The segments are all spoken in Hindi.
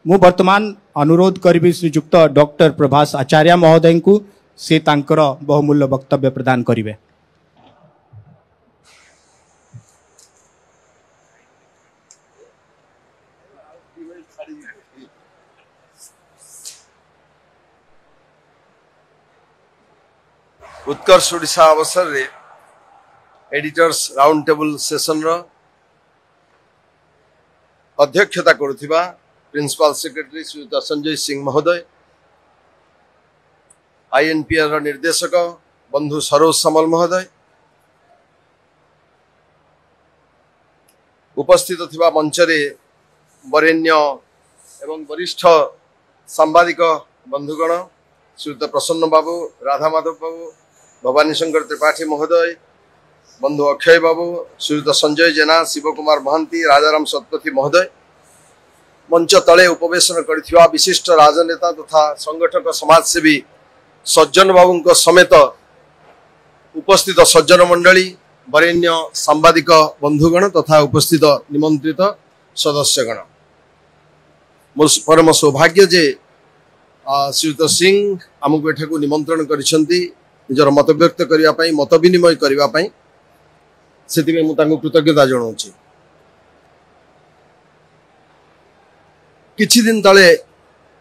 मु वर्तमान अनुरोध करी श्रीजुक्त डॉक्टर प्रभास आचार्य महोदय को से तांकर बहुमूल्य वक्तव्य प्रदान करेंगे। उत्कर्ष ओडिशा अवसर रे एडिटर्स राउंड टेबल सेशन रो अध्यक्षता करुथिबा प्रिंसिपल सेक्रेटरी श्रीयुत संजय सिंह महोदय, आईएनपीआर रो निर्देशक बंधु सरोज समल महोदय, उपस्थित थिबा मंच रे वरेण्य एवं वरिष्ठ सांबादिक बंधुगण श्रीयुत प्रसन्न बाबू, राधा माधव बाबू, भवानी शंकर त्रिपाठी महोदय, बंधु अक्षय बाबू, श्रीयुत संजय जेना, शिव कुमार महांती, राजाराम सतपथी महोदय, मंच तले उपवेशन करथिबा विशिष्ट राजनेता तथा संगठक समाजसेवी सज्जन बाबू समेत उपस्थित सज्जन मंडली, वरेण्य सांबादिक बंधुगण तथा उपस्थित निमंत्रित सदस्यगण, परम सौभाग्य जे श्रीयुत सिंह आमको एठाकू निमंत्रण करिसेंती निजर मत व्यक्त करने मत विनिमय करने से कृतज्ञता जनाऊँगी। किछि दिन तले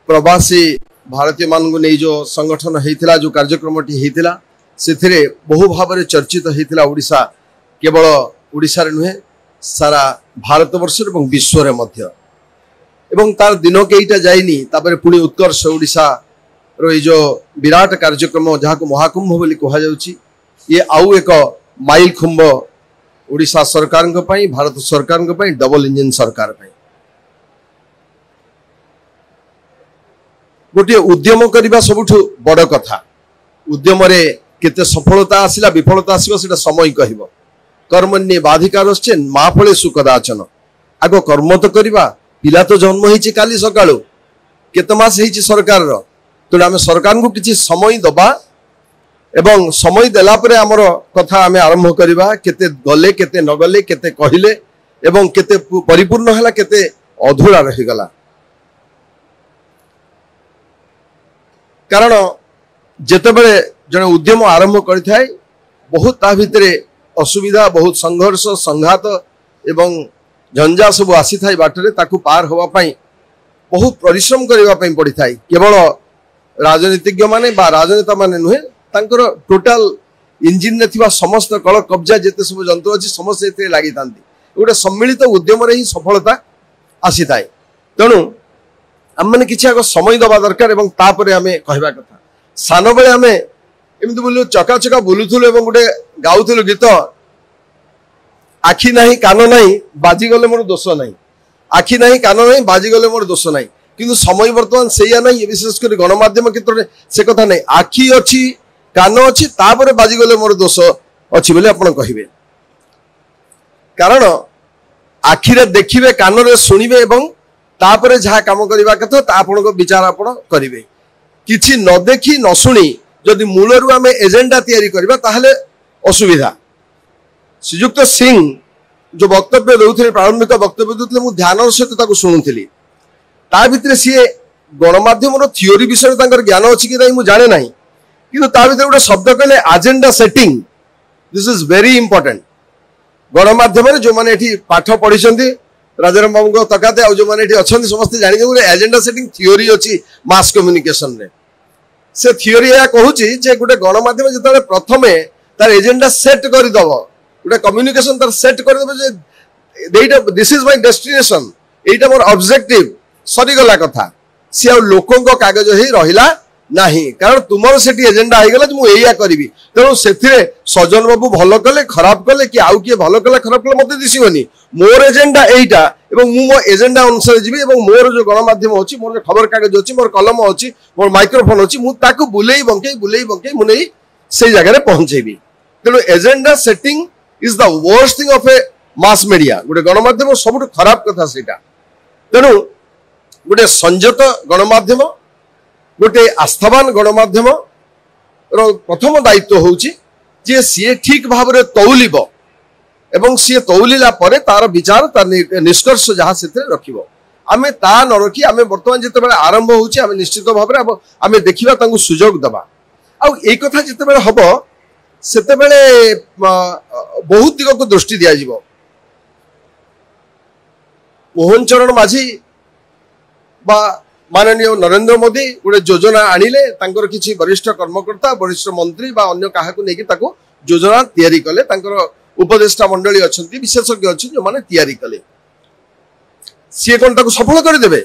प्रवासी भारतीय मान को नहीं जो संगठन होता जो कार्यक्रम होता से बहु भाव में चर्चित होता ओडिशा, केवल ओडिशा नुहे सारा भारत वर्ष एवं विश्व मध्य एवं तार दिन कईटा जाइनी तापर पुणी उत्कर्ष ओडिशा रो जो विराट कार्यक्रम जहाँ को महाकुंभ बोली कहा जाउची, ये आउ एक माइल खुंब ओडिशा सरकार भारत सरकार डबल इंजन सरकार गोटे उद्यम करने सबुठु बड़ कथा। उद्यम रे केते सफलता आसिला विफलता आसिबा सेटा समय कहबो। कर्मण्ये बाधिकारश्चे मा फले सुखदाचन। आगो कर्म तो करबा, पिला तो जन्म होईची काली सकाळो, केते मास होईची सरकार रो, तेणु आम सरकार को किसी समय दबा एवं समय देला परे आमर कथा आम आरंभ करवा, केते गले केते न गले, केते कहिले एवं केते परिपूर्ण हला, केते अधूरा रही गला। कारण जेतेबेले जने उद्यम आरंभ करिथाय बहुत ता भितरे असुविधा, बहुत संघर्ष, संघात एवं झंझा सब आसी थाई बाटरे, ताकू पार होवा पई बहुत परिश्रम करबा पई पड़ी थाई। केवल राजनीतिज्ञ माने बा राजनेता माने नुहे, तांकर टोटाल इंजिन ने थिबा समस्त कल कब्जा जेते सब जंतु अछि समस्त एते लागि तांती। गोटे सम्मिलित उद्यम रे ही सफलता आसी थाए। तेणु आम मैंने किसी आग समय दबा दरकार एवं तापरे आमे कहबा कथा। सान बेले आमे एमिति बोलु चकाचका बुलुथुलु एवं गोटे गाउथुलु गीत, आखि नाही कान नाही बाजी गले मोर दोष नाही, आखि नाही कान नाही बाजी गले मोर दोष नाही। किंतु समय वर्तमान सेया नहीं, विशेषकर गणमाध्यम क्षेत्र में से कथा नहीं। आखि अच्छी कान अच्छी तापर बाजी गले मोर दोष अच्छी बोले आपण कहिबे। कारण आखिरे देखिबे, कान रे सुनिबे एवं तापर जहाँ काम करबा कथा ता आपण को विचार आपण करिवे। किछि न देखि न सुनी जदि मूलरु आमे एजेंडा तैयारी करबा ताहले असुविधा। श्रीयुक्त सिंह जो वक्तव्य देउथिले, प्रारंभिक वक्तव्य देउथिले, मु ध्यान सहित ताको सुनुथिली। ता भितर सी गणमाध्यम थियोरी विषय ज्ञान अच्छी कि नहीं जाने ना, कि ता भीतर गोटे शब्द कहले agenda setting. This is very important. गणमाध्यम जो मैंने पाठ पढ़ी राजाराम बाबू तकाते आ जो मैंने अच्छा समस्त जानी गोटे एजेंडा सेटिंग थियोरी अच्छी मास कम्युनिकेशन रे। से थियोरी या कहूची जे गोटे गणमाध्यम जो प्रथम तार एजेंडा सेट करदब, गोटे कम्युनिकेशन तार सेट करदे, this is my destination, Etah more objective, सरीगला कथा। सी आ लोकों कागज ही रहिला नहीं, कारण तुमर से एजेंडा आईगला मु एया करिवि। तेणु से सजन बाबू भल कले खराब कले कि आउ किए भल कले खराब कले मते दिसबनी। मोर एजेंडा एइटा एवं मु मो एजेंडा अनुसार जीवी एवं मोर जो गणमाध्यम अछि, मोर खबर कागज अछि, मोर कलम अछि, मोर माइक्रोफोन अछि, मु ताकू बुलेई बंके मु नै से जगह रे पहुंचेबी। तेणु agenda setting is the worst thing of A mass media. गोटे गणमाध्यम सबुठ खराब कथा सेटा। तेणु गोटे संयत गणमाध्यम, गोटे आस्थावान गणमाध्यम रो प्रथम दायित्व होउची जे सी ठीक भाव में तौलिब एवं सी तौलिला परे तार विचार तार निष्कर्ष जहाँ से रखिबो। आमे ता न रखी आमे वर्तमान जिते बेले आरंभ होउची आमे निश्चित भाबरे आमे देखिबा तांगु सुजोग दबा आ ए कथा जिते बेले हबो सेते बेले बहुत दिग को दृष्टि दिया जिवो मोहन चरण माझी बा माननीय नरेंद्र मोदी गोटे योजना आनिले तांकर किछि वरिष्ठ कर्मकर्ता वरिष्ठ मंत्री बा अन्य काहा को नेकी ताको योजना तयारी कले तांकर उपदेष्टा मंडली अछंती विशेषज्ञ अछि जो माने तयारी कले सी कोन ताको सफल कर देबे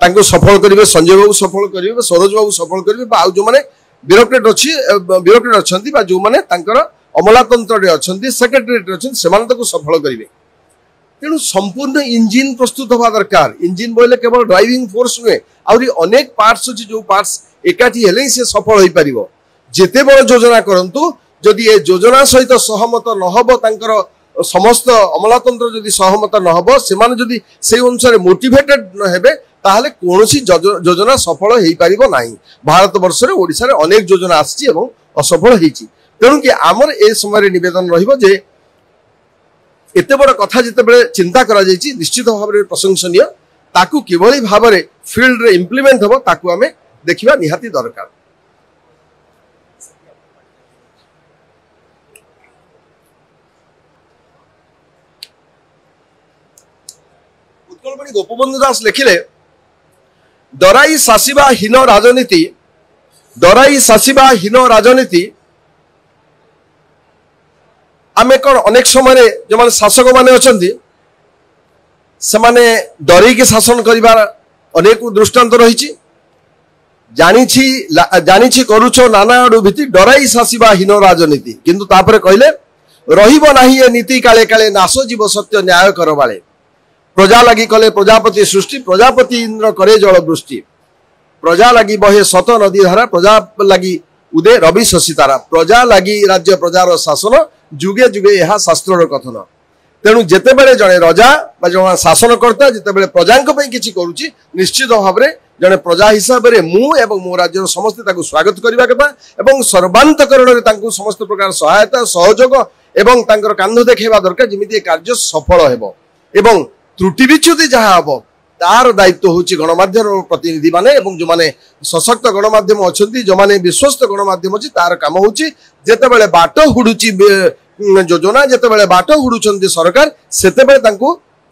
तांको सफल करिवे संजय बाबू सफल करिवे सरोज बाबू सफल करिवे बा जो माने ब्यूरोक्रेट अछंती बा जो माने तांकर अमलातंत्र रे अछंती सेक्रेटरीट अछंती सेमान ताको सफल करिवे तेणु संपूर्ण इंजिन प्रस्तुत हवा दरकार इंजिन बोले केवल ड्राइविंग फोर्स नुहे आउरी अनेक पार्ट्स अछि जो पार्ट्स एकाठी हेले से सफल होई परिबो जेते बड़ योजना करंतु जदि ए योजना सहित सहमत न हबो तांकर समस्त अमलातंत्र जदि सहमत न हबो सेमान जदि सेई अनुसार मोटिवेटेड न हेबे ताहले कोनोसी योजना सफल होई परिबो नाही भारत वर्ष रे ओडिसा रे अनेक योजना आछि एवं असफल हेछि तेणु कि हमर ए समय निवेदन रहिबो जे एते बड़ कथा जिते बेले चिंता करा जायछि निश्चित भाव में प्रशंसनीय ताकू किभली भाव में फील्ड रे इंप्लीमेंट हबो ताकू हमें देखिबा निहाती दरकार उत्कलमणि गोपबंधु दास लिखिले डराई शासिबा हीन राजनीति आमे कौन अनेक समय जो माने शासक माने अछंती से माने डरी के शासन करिबार अनेक दृष्टांत रहिछि जानिछि करूछो नाना आडु भीति डराई शासिबा हीन राजनीति किंतु तापरे कहले रहिबो नाही ए नीति काले काले नाश जीव सत्य न्याय करबाले प्रजा लगी कले प्रजापति सृष्टि प्रजापति इंद्र करे जल वृष्टि प्रजा लगी बहे सत नदी धारा प्रजा लगी उदे रवि शशि तारा प्रजा लगी राज्य प्रजार शासन जुगे जुगे यह शास्त्र कथन तेणु जिते बड़े जड़े रजा जो शासनकर्ता जिते बड़े प्रजा किसी करुच्ची निश्चित भाव में जड़े प्रजा हिसाब से मो राज्य समस्त स्वागत करने कथा सर्वांतकरण समस्त प्रकार सहायता सहयोग एवं कांध देखा दरकार जमी कार्य सफल एवं त्रुटि विच्युति जहाँ हम तार दायित्व हूँ गणमाध्यम प्रतिनिधि माने जो माने सशक्त गणमाध्यम अच्छा जो माने विश्वस्त गणमाध्यम अच्छी तार कम हूँ जिते बड़े बाट हुड़ुची योजना जिते बड़े बाट हुड़ुंट सरकार सेते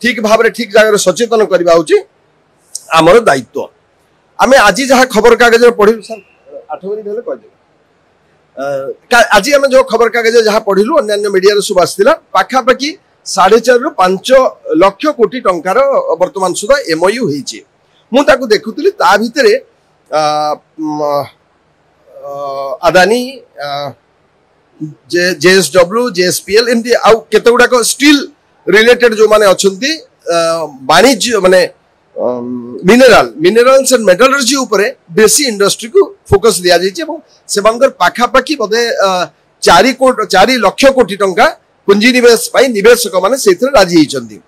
ठीक भाव में ठीक जगह सचेतन करवा हूँ आमर दायित्व आम आज जहाँ खबर कागज पढ़ी सर 8 मिनिट हेले कह आज आम जो खबर कागज जहाँ पढ़िलु अन्य मीडिया सब आसाला पाखापाखि 4.5 ରୁ 5 लक्ष कोटी टंकार वर्तमान सुधा एमओयू होईची मु ताकू देखुतली ता भितरे अदानी जेएसडब्ल्यू जेएसपीएल एमती आउ केते गुडा को स्टील रिलेटेड जो माने अछंती वाणिज्य माने मिनरल्स एंड मेटलर्जी उपरे बेसी इंडस्ट्री को फोकस दिया जायछि एवं सेबांगर पाखापाखि बदे 4 लक्ष कोटी टंका पुंजी निवेश निवेशक माने सेथरे राजी होइचंदी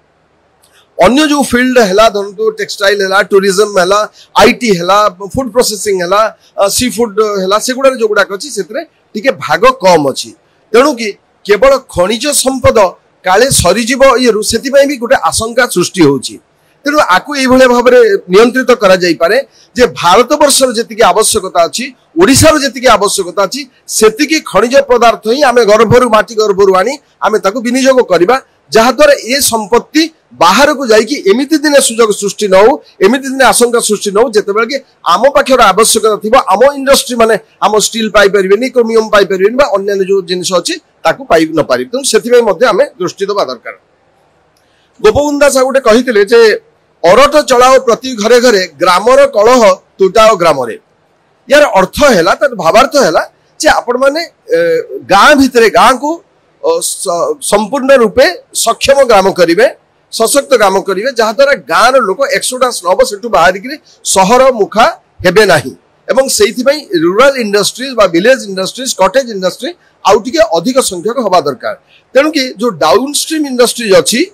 अन्य जो फील्ड हैला धरंतु टेक्सटाइल हैला टूरिज्म हैला आईटी हैला फूड प्रोसेसिंग हैला सी फूड हैला सेगुडा जो गुडा अछि सेथरे टिके भाग कम अछि तेणु कि केवल खनिज संपद काले सरीजीव ये सेति भी गोटे आशंका सृष्टि होउछि तेणु आकु एई भले भाव में नियंत्रित करा जाई पारे जे भारत वर्षर जेतिकी आवश्यकता अछि ओडिशार जेतिकी आवश्यकता अछि सेतिकी खनिज पदार्थ ही आमे गर्भरु माटी गर्भरु आनी आमे ताकु विनियोग करिबा जहा द्वारा ए संपत्ति बाहर को जाई कि एमिति दिने सुजोग सृष्टि न हो एमिति दिने आशंका सृष्टि न हो जेतेबेले कि आम पाखर आवश्यकता थिबो आम इंडस्ट्री माने आम स्टील पाई परिबेनी क्रोमियम पाई परिबेनी बा अन्य जो जिनिस अछि ताकु पाई न पारि त सेति में मध्ये आमे दृष्टि दबा दरकार गोपबंधु दास गोटे कहितले जे अरट चलाओ प्रति घरे घरे ग्रामर कलह तुटाओ ग्राम रे यार अर्थ हैला त भावार्थ हैला जे आपण माने गां भितरे गां को संपूर्ण रूपे सक्षम ग्राम करिवे सशक्त ग्राम करिवे जहा द्वारा गां रो लोक एक्सोडास नब सेटु बाहर कि शहर मुखा हेबे नाही एवं सेइथि पई रूरल इंडस्ट्रीज बा विलेज इंडस्ट्रीज कॉटेज इंडस्ट्री आउटिके अधिक संख्यक होबा दरकार तेणु कि जो डाउनस्ट्रीम इंडस्ट्रीज अछि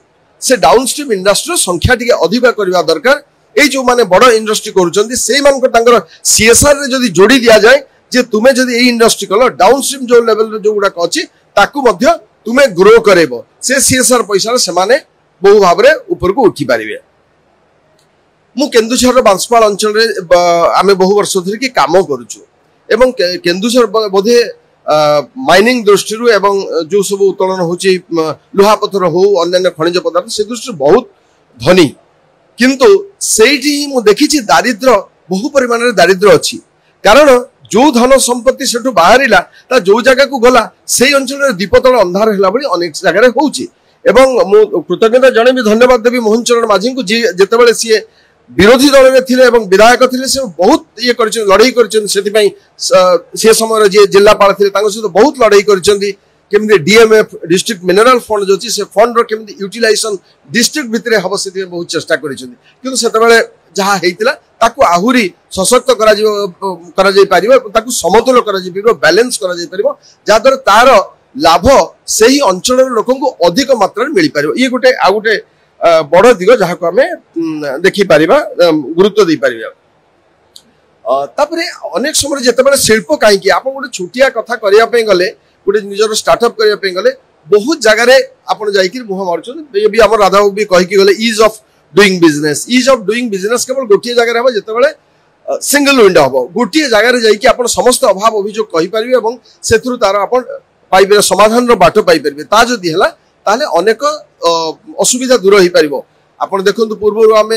से डाउनस्ट्रीम इंडस्ट्री संख्या टिके अधिक करबा दरकार ए जो माने बड़ इंडस्ट्री करूचंदी से मान को तांगर सीएसआर रे जदी जोड़ी दिया जाए जे तुमे जदी ए इंडस्ट्री कलो डाउनस्ट्रीम जो लेवल रे जो गुडा अछि ताकू मध्य तुमे ग्रो करेबो से सीएसआर पैसा से माने बहु भाव रे ऊपर को उठी पारिबे मु केन्दुझर बांसपाल अंचल आम बहु वर्ष धरिकी काम करुचु एवं केन्दुझर बोधे माइनिंग दृष्टि एवं जो सब उत्तोलन होची लुहापथर हो अन्य खनिज पदार्थ से दृष्टि बहुत धनी किंतु सेठी मु देखिछि दारिद्र बहु परिमाण दारिद्र अच्छी कारण जो धन संपत्ति सेठु बाहरिला ता जो जगह को गला से अंचल दीपतल अंधार है भली अनेक जगह होउची एवं मु कृतज्ञता जणे भी धन्यवाद देवी मोहन चरण माझी को जी जेतेबेले सी विरोधी दल में थिले एवं विधायक थिले से बहुत ये करछन लड़ाई करछन सेति पई से समय जे जिल्लापाल थिले तांको सहित बहुत लड़ाई करछन केमि डीएमएफ डिस्ट्रिक्ट मिनरल फंड जो से फंड रो केमि यूटिलाइजेशन डिस्ट्रिक्ट भितरे हबो सेति बहुत चेष्टा करछन किंतु सेतेबेले जहा हेतिला ताकू आहुरी सशक्त करा जाई परिबो ताकू समतुल करा जाई परिबो बैलेंस करा जाई परिबो जादर तार लाभ सही अंचल लोक को अधिक मात्रा मिल पार ये गोटे आ गोटे बड़ दिग जहाँ को आम देखी पार गुरुत्व दे पार अनेक समय जिते शिल्प कहीं आप गोटे छोटिया कथा करने गले गोटे निजर स्टार्टअप करने गले बहुत जगार आप मुह मार्च भी आम राधा भी कहीकि गले इज ऑफ डूइंग बिजनेस केवल गोटे जगह हम जिते सिंगल विंडो हम गोटे जगार जाकि समस्त अभाव अभियोग कहीपर से तार आप पाइबे समाधान रो बाटो पाई परबे ता जदि हला ताले अनेक असुविधा दूर होई परिबो आपण देखंतु पूर्व आमे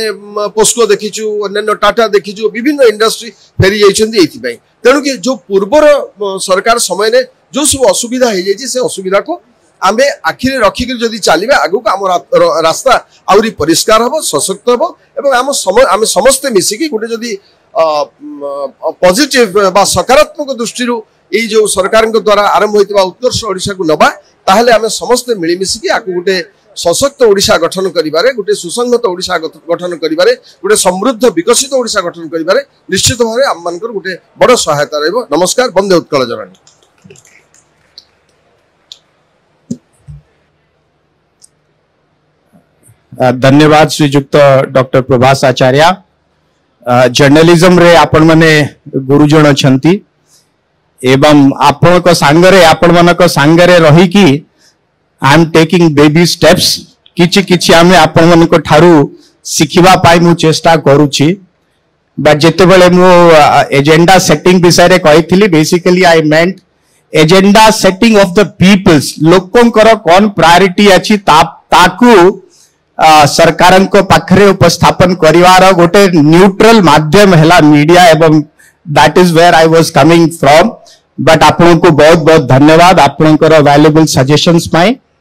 पोस्को देखिछु अन्य टाटा देखिछु विभिन्न इंडस्ट्री फेरी जाइछन्ती एथि पई तेनु कि जो पूर्वर सरकार समय ने जो सब असुविधा हे जाइछि से असुविधा को आमे आखिरे रखि के जदि चालिबे आगु को हम रास्ता आउरी परिष्कार हबो सशक्त हबो एवं आमे समस्त मिसी कि गुटे जदि पॉजिटिव बा सकारात्मक दृष्टि ये जो सरकार द्वारा आरंभ होता उत्कर्ष ओडिशा को नबा ताहले आमे समस्त मिलीमिशिकी आकु गोटे सशक्त ओडिशा गठन करिबारे गोटे सुसंगत ओडिशा गठन करिबारे गोटे समृद्ध विकसित ओडिशा गठन करिबारे निश्चित भावे आम मानकर गोटे बड़ सहायता रहबो। नमस्कार। वंदे उत्कल जननी। धन्यवाद श्रीजुक्त डॉक्टर प्रभास आचार्य। जर्नलिज्म रे आपण माने गुरुजन छंती एवं आपण को सांगरे आपण मन को सांगरे रही कि I am taking baby steps किछि किछि आमे आपण मन को ठारू सिखिबा पाई मु चेष्टा करूछि बट जेते बेले मु एजेंडा सेटिंग विषय रे कहिथिली basically I meant agenda setting of the people's लोकंकर कोन प्रायोरिटी अछि ताकू सरकारन को पाखरे उपस्थापन करिवार गोटे न्यूट्रल माध्यम हैला मीडिया एवं that is where I was coming from but आपन को बहुत बहुत धन्यवाद आपनकर वैल्यूएबल सजेशंस पाए।